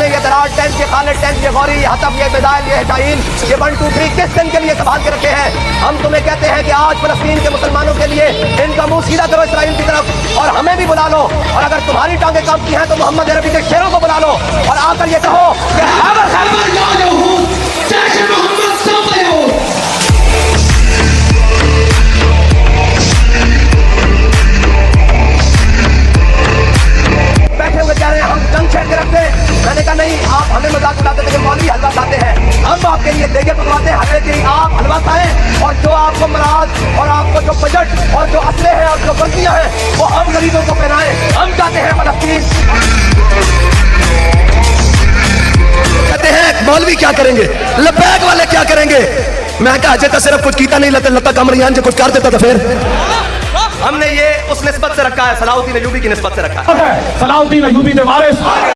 हैं ये दरार टैंक, ये खालिद टैंक, ये गौरी, ये हतफ, ये बेदाल, ये हिटाइल, ये 1 2 3 किस दिन के लिए संभाल के रखे हैं। हम तुम्हें कहते हैं कि आज फलस्तीन के मुसलमानों के लिए इनका मुंह सीधा करो इस्राइल की तरफ और हमें भी बुला लो। और अगर तुम्हारी टांगे काम की हैं तो मोहम्मद अरबी के शेरों को बुला लो और आकर ये कहो कि बैठे हुए कह रहे हैं हम जंग छेड़ के रखते हैं। मैंने कहा नहीं, आप हमें मजाक उड़ाते थे कि मौलवी हलवा खाते हैं, हम आपके लिए देगे पकवाते हैं हलवे के, आप हलवा खाएं और जो आपको मराज और आपको जो बजट और जो असले हैं और जो गलतियां हैं वो हम गरीबों को पहनाएं। हम चाहते हैं फलस्तीन। कहते हैं मौलवी क्या करेंगे, लब्बैक वाले क्या करेंगे। मैं कहा अजय तो सिर्फ कुछ कीता नहीं लता लता कमरियान जो कुछ कर देता था। फिर हमने ये उस निस्बत से रखा है, सलाउद्दीन अय्यूबी की निस्बत से रखा है। सलाउद्दीन अय्यूबी ने वारिस